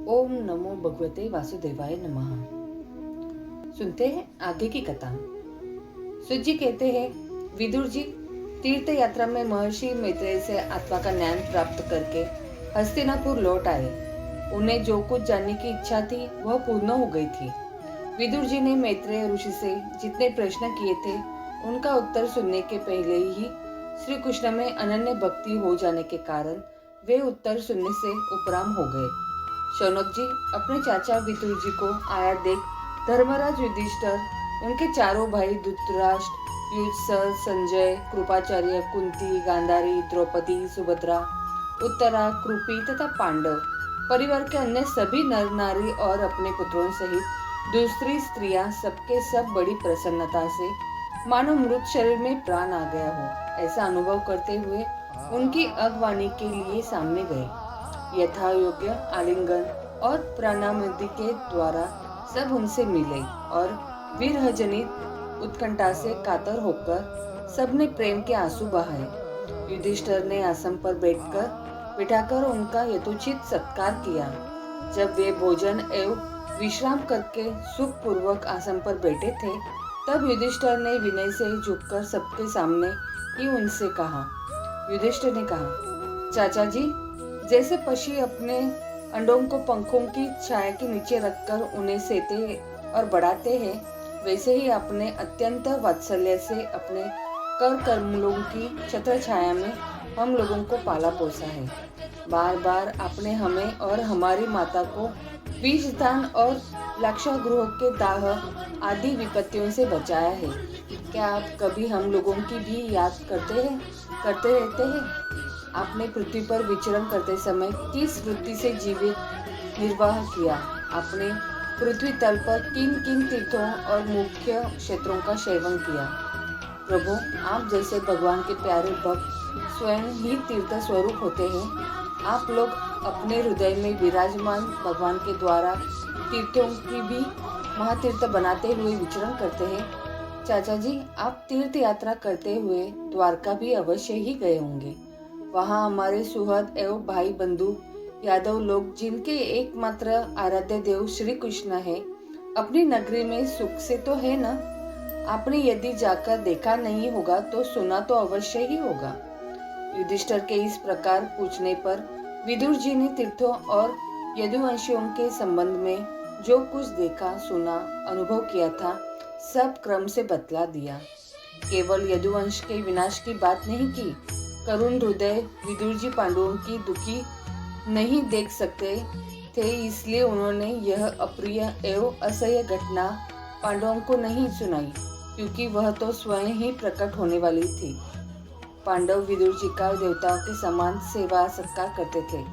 ओम नमो भगवते वासुदेवाय नमः। सुनते हैं आगे की कथा। सुत जी कहते हैं, विदुर जी तीर्थ यात्रा में महर्षि मैत्रेय से आत्मा का ज्ञान प्राप्त करके हस्तिनापुर लौट आए। उन्हें जो कुछ जानने की इच्छा थी वह पूर्ण हो गई थी। विदुर जी ने मैत्रेय ऋषि से जितने प्रश्न किए थे उनका उत्तर सुनने के पहले ही श्री कृष्ण में अनन्य भक्ति हो जाने के कारण वे उत्तर सुनने से उपराम हो गए। शौनक जी अपने चाचा विदुर जी को आया देख धर्मराज युधिष्ठिर, उनके चारों भाई धृतराष्ट्र, युधिष्ठिर, संजय, कृपाचार्य, कुंती, गांधारी, द्रौपदी, सुभद्रा, उत्तरा, कृपी तथा पांडव, परिवार के अन्य सभी नर नारी और अपने पुत्रों सहित दूसरी स्त्रियां सबके सब बड़ी प्रसन्नता से मानो मृत शरीर में प्राण आ गया हो ऐसा अनुभव करते हुए उनकी अगवानी के लिए सामने गए। यथा योग्य आलिंगन और प्रणामादि के द्वारा सब उनसे मिले और विरह जनित उत्कंठा से कातर होकर सबने प्रेम के आंसू बहाए। युधिष्ठिर ने आसन पर बिठाकर उनका यथोचित सत्कार किया। जब वे भोजन एवं विश्राम करके सुख पूर्वक आसन पर बैठे थे तब युधिष्ठिर ने विनय से झुककर सबके सामने ही उनसे कहा। युधिष्ठिर ने कहा, चाचा जी, जैसे पक्षी अपने अंडों को पंखों की छाया के नीचे रखकर उन्हें सेते और बढ़ाते हैं, वैसे ही अपने अत्यंत वात्सल्य से अपने कर कमलों की छत्र छाया में हम लोगों को पाला पोसा है। बार बार आपने हमें और हमारी माता को बीज दान और लाक्षागृह के दाह आदि विपत्तियों से बचाया है। क्या आप कभी हम लोगों की भी याद करते रहते हैं? आपने पृथ्वी पर विचरण करते समय किस वृत्ति से जीवित निर्वाह किया? आपने पृथ्वी तल पर किन किन तीर्थों और मुख्य क्षेत्रों का सेवन किया? प्रभु, आप जैसे भगवान के प्यारे भक्त स्वयं ही तीर्थ स्वरूप होते हैं। आप लोग अपने हृदय में विराजमान भगवान के द्वारा तीर्थों की भी महातीर्थ बनाते हुए विचरण करते हैं। चाचा जी, आप तीर्थ यात्रा करते हुए द्वारका भी अवश्य ही गए होंगे। वहाँ हमारे सुहृद एवं भाई बंधु यादव लोग, जिनके एकमात्र आराध्य देव श्री कृष्ण है, अपनी नगरी में सुख से तो है ना? आपने यदि जाकर देखा नहीं होगा तो सुना तो अवश्य ही होगा। युधिष्ठिर के इस प्रकार पूछने पर विदुर जी ने तीर्थों और यदुवंशियों के संबंध में जो कुछ देखा, सुना, अनुभव किया था, सब क्रम से बतला दिया। केवल यदुवंश के विनाश की बात नहीं की। करुण हृदय विदुर जी पांडवों की दुखी नहीं देख सकते थे, इसलिए उन्होंने यह अप्रिय एवं असह्य घटना पांडवों को नहीं सुनाई, क्योंकि वह तो स्वयं ही प्रकट होने वाली थी। पांडव विदुर जी का देवताओं के समान सेवा सत्कार करते थे।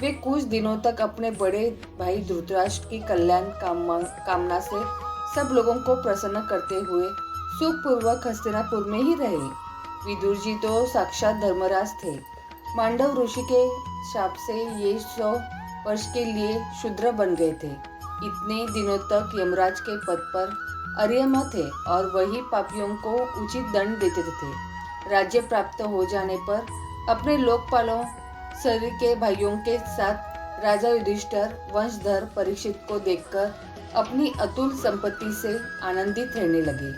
वे कुछ दिनों तक अपने बड़े भाई धृतराष्ट्र की कल्याण कामना से सब लोगों को प्रसन्न करते हुए सुखपूर्वक हस्तिनापुर में ही रहे। विदुर जी तो साक्षात धर्मराज थे। मांडव ऋषि के शाप से ये 100 वर्ष के लिए शूद्र बन गए थे। इतने दिनों तक यमराज के पद पर अर्यमा थे और वही पापियों को उचित दंड देते थे। राज्य प्राप्त हो जाने पर अपने लोकपालों शरीर के भाइयों के साथ राजा युधिष्ठिर वंशधर परीक्षित को देखकर अपनी अतुल संपत्ति से आनंदित रहने लगे।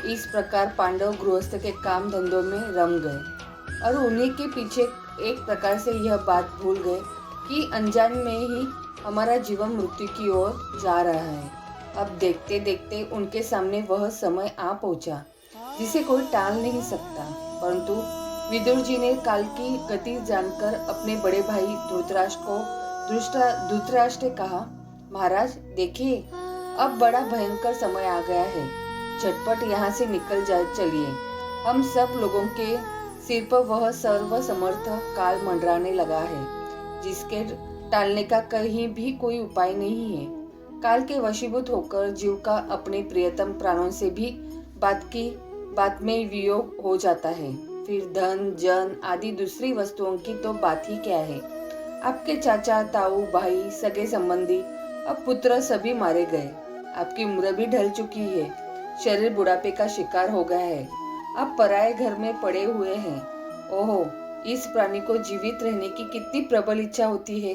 इस प्रकार पांडव गृहस्थ के काम धंधों में रम गए और उन्हीं के पीछे एक प्रकार से यह बात भूल गए कि अनजान में ही हमारा जीवन मृत्यु की ओर जा रहा है। अब देखते देखते उनके सामने वह समय आ पहुंचा जिसे कोई टाल नहीं सकता। परंतु विदुर जी ने काल की गति जानकर अपने बड़े भाई धृतराष्ट्र को धृतराष्ट्र ने कहा, महाराज देखिए, अब बड़ा भयंकर समय आ गया है। झटपट यहाँ से निकल चलिए। हम सब लोगों के सिर पर वह सर्व समर्थ काल मंडराने लगा है, जिसके टालने का कहीं भी कोई उपाय नहीं है। काल के वशीभूत होकर जीव का अपने प्रियतम प्राणों से भी बात में वियोग हो जाता है। फिर धन जन आदि दूसरी वस्तुओं की तो बात ही क्या है। आपके चाचा, ताऊ, भाई, सगे संबंधी, अब पुत्र सभी मारे गए। आपकी उम्र भी ढल चुकी है। शरीर बुढ़ापे का शिकार हो गया है। आप पराये घर में पड़े हुए हैं। ओहो, इस प्राणी को जीवित रहने की कितनी प्रबल इच्छा होती है,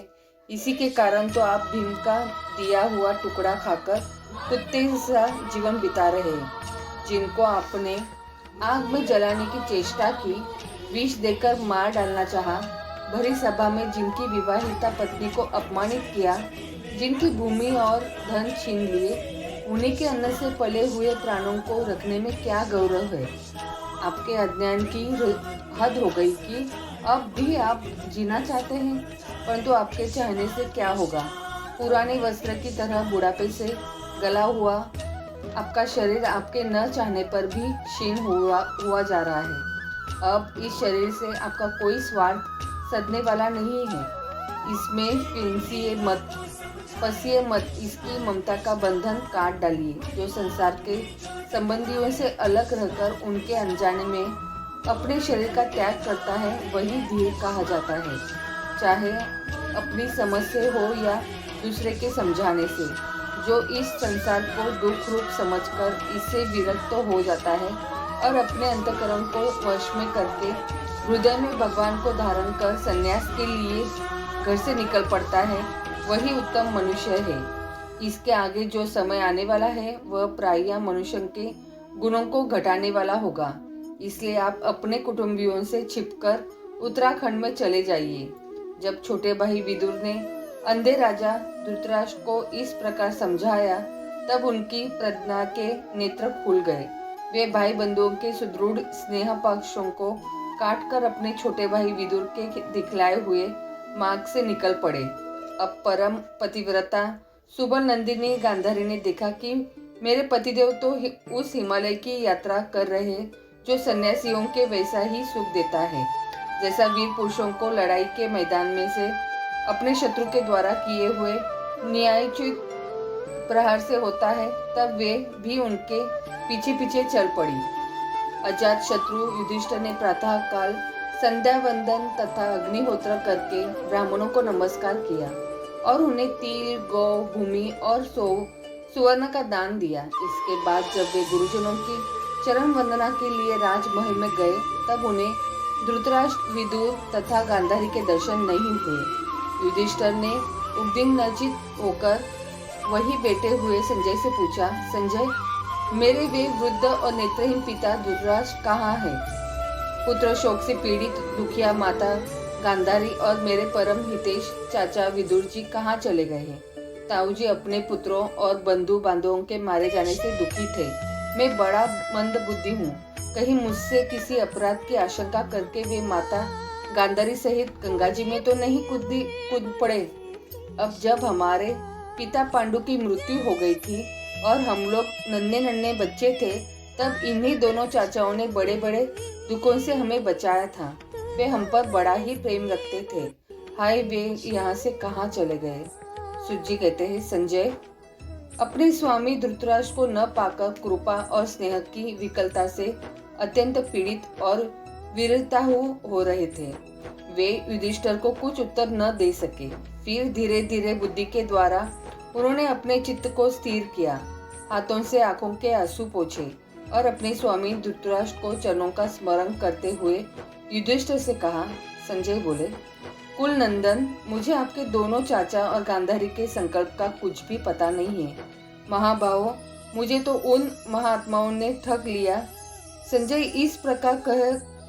इसी के कारण तो आप भीम का दिया हुआ टुकड़ा खाकर कुत्ते सा जीवन बिता रहे हैं। जिनको आपने आग में जलाने की चेष्टा की, विष देकर मार डालना चाहा, भरी सभा में जिनकी विवाहिता पत्नी को अपमानित किया, जिनकी भूमि और धन छीन लिए, उन्हीं के अन्न से पले हुए प्राणों को रखने में क्या गौरव है। आपके अज्ञान की हद हो गई कि अब भी आप जीना चाहते हैं, परंतु आपके चाहने से क्या होगा। पुराने वस्त्र की तरह बुढ़ापे से गला हुआ आपका शरीर आपके न चाहने पर भी क्षीण हुआ जा रहा है। अब इस शरीर से आपका कोई स्वार्थ सदने वाला नहीं है। इसमें फंसिए मत, इसकी ममता का बंधन काट डालिए। जो संसार के संबंधियों से अलग रहकर उनके अनजाने में अपने शरीर का त्याग करता है, वही धीर कहा जाता है, चाहे अपनी समझ से हो या दूसरे के समझाने से। जो इस संसार को दुख रूप समझकर इससे विरक्त हो जाता है और अपने अंतःकरण को वश में करके हृदय में भगवान को धारण कर संन्यास के लिए घर से निकल पड़ता है, वही उत्तम मनुष्य है। इसके आगे जो समय आने वाला है वह प्रायः मनुष्य के गुणों को घटाने वाला होगा। इसलिए आप अपने कुटुंबियों से छिपकर उत्तराखंड में चले जाइए। जब छोटे भाई विदुर ने अंधे राजा धृतराष्ट्र को इस प्रकार समझाया, तब उनकी प्रज्ञा के नेत्र खुल गए। वे भाई बंधुओं के सुदृढ़ स्नेह पक्षों को काटकर अपने छोटे भाई विदुर के दिखलाए हुए मार्ग से निकल पड़े। अब परम पतिव्रता सुबल नंदिनी गांधारी ने देखा कि मेरे पतिदेव तो उस हिमालय की यात्रा कर रहे जो सन्यासियों के वैसा ही सुख देता है, जैसा वीर पुरुषों को लड़ाई के मैदान में से अपने शत्रु के द्वारा किए हुए न्यायोचित प्रहार से होता है। तब वे भी उनके पीछे पीछे चल पड़ी। अजात शत्रु युधिष्ठिर ने प्रातः काल संध्या वंदन तथा अग्निहोत्र करके ब्राह्मणों को नमस्कार किया और उन्हें तिल, गौ, भूमि और सुवर्ण का दान दिया। इसके बाद जब वे गुरुजनों की चरण वंदना के लिए राजमहल में गए, तब उन्हें धृतराष्ट्र, विदुर तथा गांधारी के दर्शन नहीं हुए। युधिष्ठिर ने उद्विग्नचित होकर वही बैठे हुए संजय से पूछा, संजय, मेरे वे वृद्ध और नेत्रहीन पिता धृतराष्ट्र कहाँ है? पुत्र शोक से पीड़ित दुखिया माता गांधारी और मेरे परम हितेश चाचा विदुर जी कहाँ चले गए हैं? ताऊजी अपने पुत्रों और बंधु बांधवों के मारे जाने से दुखी थे। मैं बड़ा मंद बुद्धि हूँ, कहीं मुझसे किसी अपराध की आशंका करके वे माता गांधारी सहित गंगा जी में तो नहीं कूद पड़े। अब जब हमारे पिता पांडु की मृत्यु हो गई थी और हम लोग नन्हे नन्हे बच्चे थे, तब इन्हीं दोनों चाचाओं ने बड़े बड़े दुखों से हमें बचाया था। वे हम पर बड़ा ही प्रेम रखते थे। हाय, वे यहाँ से कहाँ चले गए? सुजी कहते हैं, संजय अपने स्वामी धृतराष्ट्र को न पाकर कृपा और स्नेह की विकलता से अत्यंत पीड़ित और विरताहु हो रहे थे। वे युधिष्ठिर को कुछ उत्तर न दे सके। फिर धीरे धीरे बुद्धि के द्वारा उन्होंने अपने चित्त को स्थिर किया, हाथों से आंखों के आंसू पोंछे और अपने स्वामी धृतराष्ट्र को चरणों का स्मरण करते हुए युधिष्ठिर से कहा। संजय बोले, कुल नंदन, मुझे आपके दोनों चाचा और गांधारी के संकल्प का कुछ भी पता नहीं है। महाभावों, मुझे तो उन महात्माओं ने ठग लिया। संजय इस प्रकार कह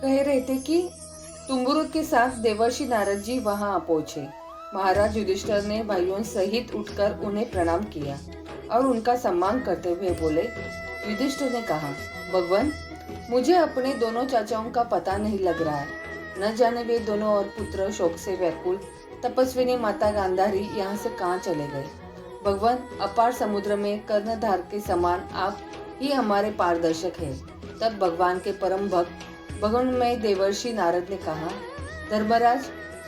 रहे थे कि तुम्बुरु के साथ देवर्षि नारद जी वहां पहुंचे। महाराज युधिष्ठिर ने भाइयों सहित उठकर उन्हें प्रणाम किया और उनका सम्मान करते हुए बोले। युधिष्ठिर ने कहा, भगवान, मुझे अपने दोनों चाचाओं का पता नहीं लग रहा है। न जाने वे दोनों और पुत्र शोक से व्याकुल तपस्विनी माता गांधारी यहाँ से कहाँ चले गए। भगवान, अपार समुद्र में कर्णधार के समान आप ही हमारे पारदर्शक हैं। तब भगवान के परम भक्त भगवानमय देवर्षि नारद ने कहा, धर्मराज,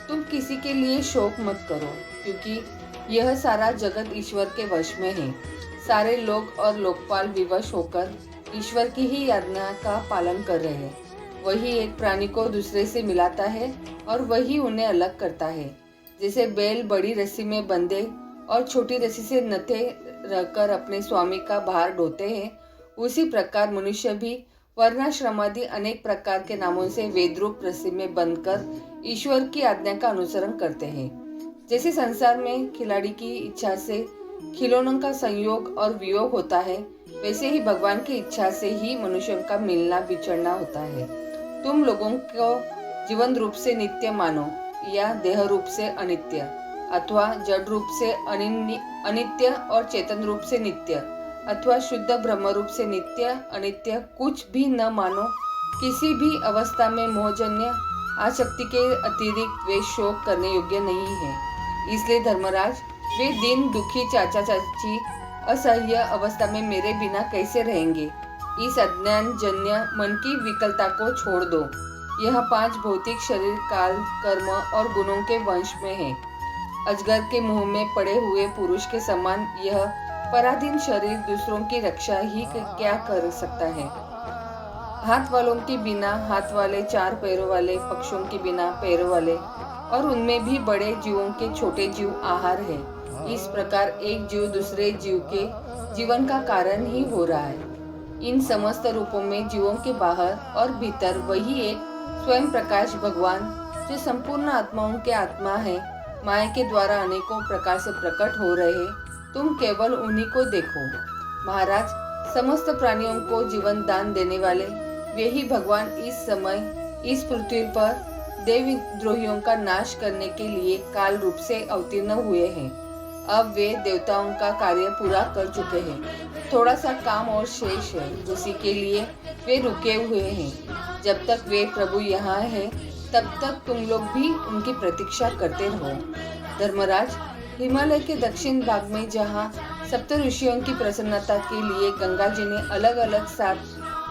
तुम किसी के लिए शोक मत करो, क्योंकि यह सारा जगत ईश्वर के वश में है। सारे लोग और लोकपाल विवश होकर ईश्वर की ही आज्ञा का पालन कर रहे हैं। वही एक प्राणी को दूसरे से मिलाता है और वही उन्हें अलग करता है। जैसे बैल बड़ी रस्सी में बंधे और छोटी रस्सी से नथे रहकर अपने स्वामी का भार ढोते हैं, उसी प्रकार मनुष्य भी वर्णाश्रमादि अनेक प्रकार के नामों से वेदरूप रस्सी में बंधकर ईश्वर की आज्ञा का अनुसरण करते हैं। जैसे संसार में खिलाड़ी की इच्छा से खिलौनों का संयोग और वियोग होता है, वैसे ही भगवान की इच्छा से ही मनुष्यों का मिलना बिछड़ना होता है। तुम लोगों को जीवन रूप से नित्य मानो या देह रूप से अनित्य, अथवा जड़ रूप से अनित्य और चेतन रूप से नित्य, अथवा शुद्ध ब्रह्म रूप से नित्य अनित्य कुछ भी न मानो। किसी भी अवस्था में मोहजन्य आसक्ति के अतिरिक्त वे शोक करने योग्य नहीं है। इसलिए धर्मराज, वे दिन दुखी चाचा चाची असह्य अवस्था में मेरे बिना कैसे रहेंगे? इस अज्ञान जन्य मन की विकलता को छोड़ दो। यह 5 भौतिक शरीर काल, कर्म और गुणों के वंश में है। अजगर के मुंह में पड़े हुए पुरुष के समान यह पराधीन शरीर दूसरों की रक्षा ही क्या कर सकता है? हाथ वालों के बिना हाथ वाले, 4 पैरों वाले पक्षियों के बिना पैरों वाले, और उनमें भी बड़े जीवों के छोटे जीव आहार है। इस प्रकार एक जीव दूसरे जीव के जीवन का कारण ही हो रहा है। इन समस्त रूपों में जीवों के बाहर और भीतर वही एक स्वयं प्रकाश भगवान, जो संपूर्ण आत्माओं के आत्मा है, माया के द्वारा अनेकों प्रकार से प्रकट हो रहे हैं। तुम केवल उन्हीं को देखो। महाराज, समस्त प्राणियों को जीवन दान देने वाले वे ही भगवान इस समय इस पृथ्वी पर देवद्रोहियों का नाश करने के लिए काल रूप से अवतीर्ण हुए हैं। अब वे देवताओं का कार्य पूरा कर चुके हैं। थोड़ा सा काम और शेष है, उसी के लिए वे रुके हुए हैं। जब तक वे प्रभु यहाँ है, तब तक तुम लोग भी उनकी प्रतीक्षा करते रहो। धर्मराज, हिमालय के दक्षिण भाग में जहाँ सप्त ऋषियों की प्रसन्नता के लिए गंगा जी ने अलग अलग 7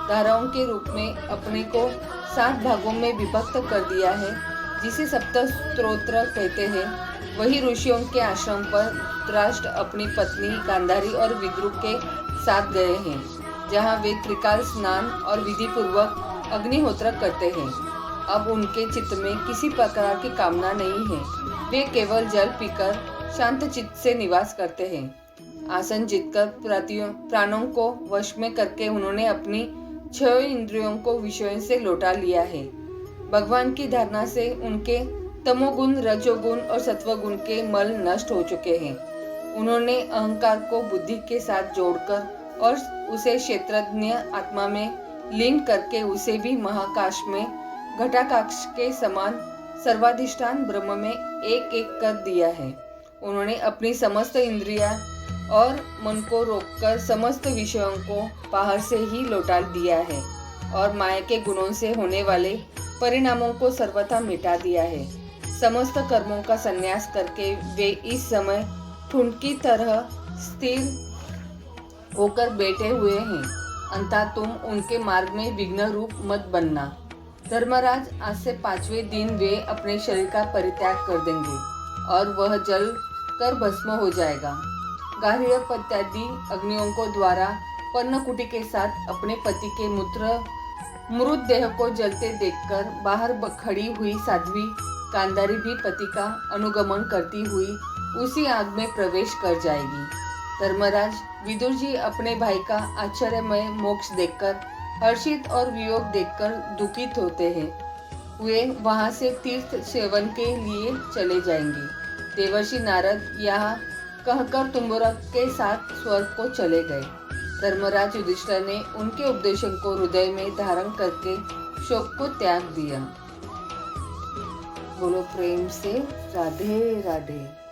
धाराओं के रूप में अपने को 7 भागों में विभक्त कर दिया है, जिसे सप्त स्तोत्र कहते हैं, वही ऋषियों के आश्रम पर धृतराष्ट्र अपनी पत्नी गांधारी और विद्रुप के साथ गए हैं, जहाँ वे त्रिकाल स्नान और विधि पूर्वक अग्निहोत्र करते हैं। अब उनके चित्त में किसी प्रकार की कामना नहीं है। वे केवल जल पीकर शांत चित्त से निवास करते हैं। आसन जीतकर प्राणों को वश में करके उन्होंने अपनी 6 इंद्रियों को विषयों से लौटा लिया है। भगवान की धारणा से उनके तमोगुण, रजोगुण और सत्वगुण के मल नष्ट हो चुके हैं। उन्होंने अहंकार को बुद्धि के साथ जोड़कर और उसे क्षेत्रज्ञ आत्मा में लीन करके उसे भी महाकाश में घटाकाश के समान सर्वाधिष्ठान ब्रह्म में एक एक कर दिया है। उन्होंने अपनी समस्त इंद्रियां और मन को रोककर समस्त विषयों को बाहर से ही लौटा दिया है और माया के गुणों से होने वाले परिणामों को सर्वथा मिटा दिया है। समस्त कर्मों का संन्यास करके वे इस समय ठुंड की तरह स्थिर होकर बैठे हुए हैं। अंततः तुम उनके मार्ग में विघ्न रूप मत बनना। धर्मराज, आज से 5वें दिन वे अपने शरीर का परित्याग कर देंगे और वह जल कर भस्म हो जाएगा। गार्हय पत्यादि अग्नियों को द्वारा पर्णकुटी के साथ अपने पति के मृतदेह को जलते देखकर बाहर खड़ी हुई साध्वी गांधारी भी पति का अनुगमन करती हुई उसी आग में प्रवेश कर जाएगी। धर्मराज, विदुर जी अपने भाई का आश्चर्यमय मोक्ष देखकर हर्षित और वियोग देखकर दुखित होते हैं। वे वहां से तीर्थ सेवन के लिए चले जाएंगे। देवर्षि नारद यहाँ कहकर तुम्बुरा के साथ स्वर्ग को चले गए। धर्मराज युधिष्ठिर ने उनके उपदेशों को हृदय में धारण करके शोक को त्याग दिया। बोलो प्रेम से राधे राधे।